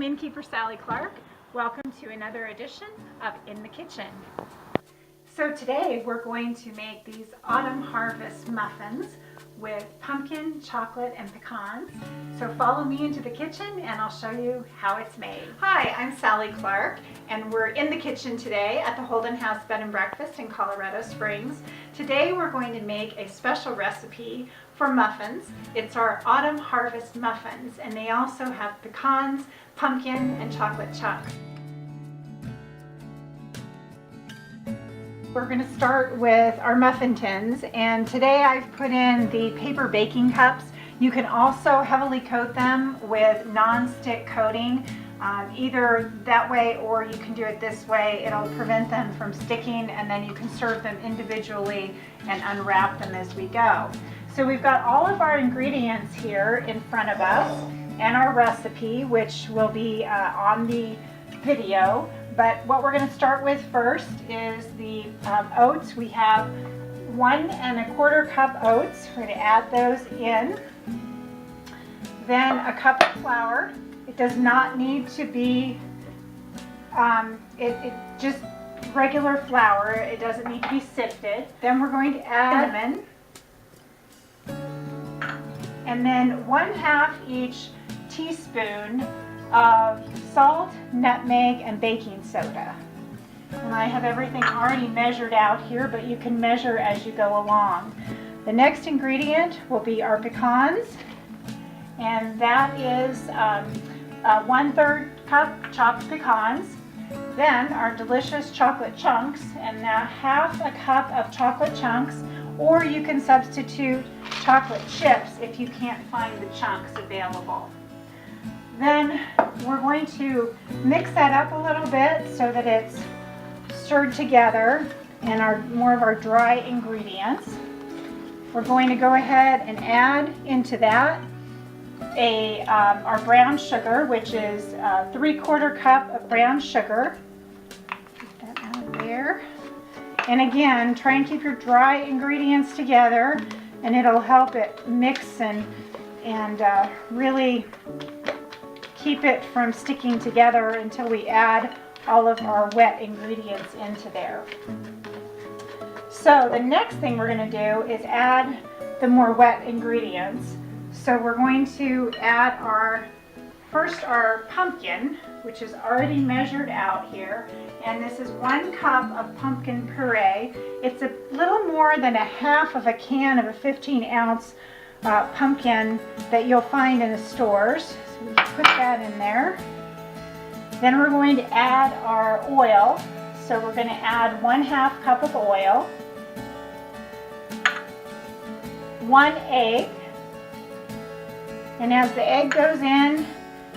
Innkeeper Sallie Clark. Welcome to another edition of In the Kitchen. So today we're going to make these autumn harvest muffins with pumpkin, chocolate, and pecans. So follow me into the kitchen and I'll show you how it's made. Hi, I'm Sallie Clark and we're in the kitchen today at the Holden House Bed and Breakfast in Colorado Springs. Today we're going to make a special recipe for muffins. It's our autumn harvest muffins, and they also have pecans, pumpkin, and chocolate chunks. We're going to start with our muffin tins, and today I've put in the paper baking cups. You can also heavily coat them with non-stick coating, either that way or you can do it this way. It'll prevent them from sticking, and then you can serve them individually and unwrap them as we go. So we've got all of our ingredients here in front of us and our recipe, which will be on the video. But what we're going to start with first is the oats. We have 1 1/4 cup oats. We're going to add those in. Then a cup of flour. It does not need to be just regular flour. It doesn't need to be sifted. Then we're going to add cinnamon. And then 1/2 each teaspoon of salt, nutmeg, and baking soda. And I have everything already measured out here, but you can measure as you go along. The next ingredient will be our pecans, and that is 1/3 cup chopped pecans. Then our delicious chocolate chunks, and now 1/2 cup of chocolate chunks, or you can substitute chocolate chips if you can't find the chunks available. Then we're going to mix that up a little bit so that it's stirred together and more of our dry ingredients. We're going to go ahead and add into that our brown sugar, which is 3/4 cup of brown sugar. Get that out of there. And again, try and keep your dry ingredients together, and it'll help it mix and really keep it from sticking together until we add all of our wet ingredients into there. So the next thing we're going to do is add the more wet ingredients. So we're going to add first our pumpkin, which is already measured out here, and this is 1 cup of pumpkin puree. It's a little more than 1/2 can of a 15-ounce pumpkin that you'll find in the stores. So we put that in there. Then we're going to add our oil. So we're going to add 1/2 cup of oil, 1 egg, and as the egg goes in,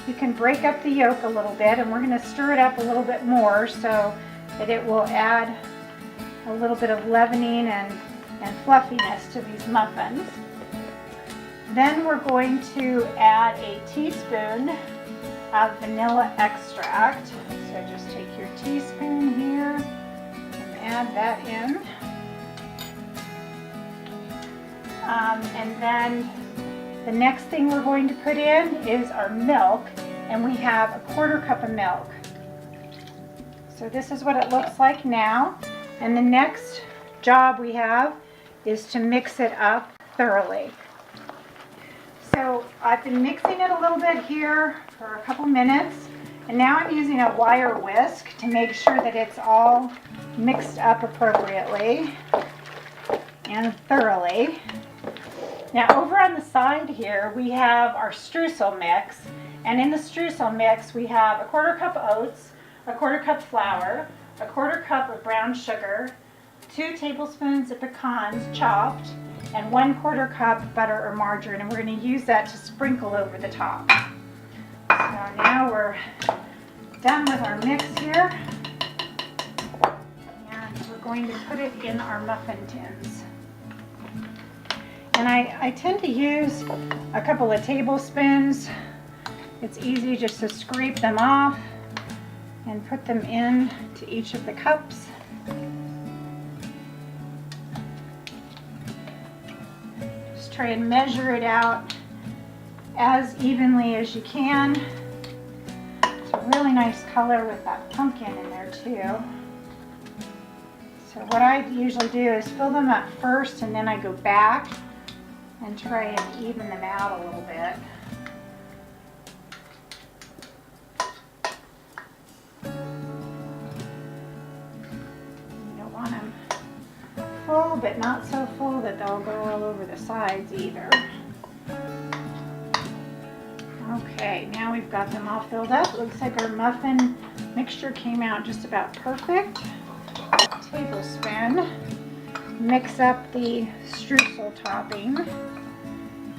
you can break up the yolk a little bit, and we're going to stir it up a little bit more so that it will add a little bit of leavening and fluffiness to these muffins. Then we're going to add a teaspoon of vanilla extract. So just take your teaspoon here and add that in. And then the next thing we're going to put in is our milk, and we have 1/4 cup of milk. So this is what it looks like now. And the next job we have is to mix it up thoroughly. So I've been mixing it a little bit here for a couple minutes, and now I'm using a wire whisk to make sure that it's all mixed up appropriately and thoroughly. Now over on the side here we have our streusel mix, and in the streusel mix we have 1/4 cup oats, 1/4 cup flour, 1/4 cup of brown sugar, 2 tablespoons of pecans chopped, and 1/4 cup butter or margarine, and we're going to use that to sprinkle over the top. So now we're done with our mix here, and we're going to put it in our muffin tins. And I tend to use a couple of tablespoons. It's easy just to scrape them off and put them in to each of the cups. Just try and measure it out as evenly as you can. nice color with that pumpkin in there too. So what I usually do is fill them up first and then I go back and try and even them out a little bit. You don't want them full, but not so full that they'll go all over the sides either. Okay, now we've got them all filled up. Looks like our muffin mixture came out just about perfect. Tablespoon. Mix up the streusel topping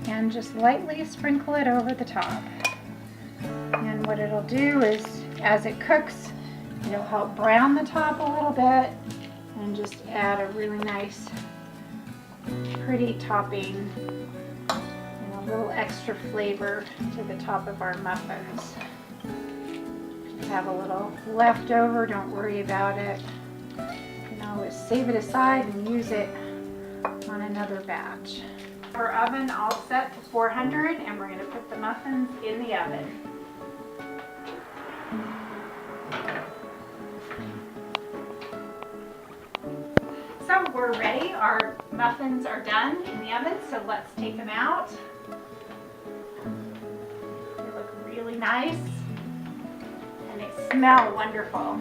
and just lightly sprinkle it over the top. And what it'll do is, as it cooks, it'll help brown the top a little bit and just add a really nice, pretty topping and a little extra flavor to the top of our muffins. If you have a little leftover, don't worry about it. You can always save it aside and use it on another batch. Our oven all set to 400, and we're going to put the muffins in the oven. So we're ready. Our muffins are done in the oven, so let's take them out. They look really nice and they smell wonderful.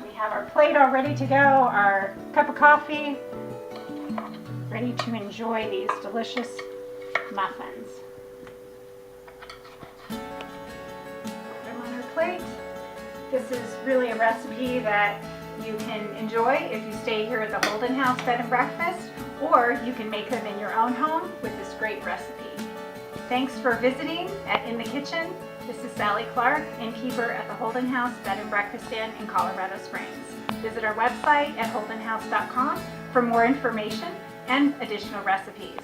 We have our plate all ready to go, our cup of coffee, ready to enjoy these delicious muffins. Put them on our plate. This is really a recipe that you can enjoy if you stay here at the Holden House Bed and Breakfast, or you can make them in your own home with this great recipe. Thanks for visiting In the Kitchen. This is Sallie Clark, innkeeper at the Holden House Bed and Breakfast Inn in Colorado Springs. Visit our website at holdenhouse.com for more information and additional recipes.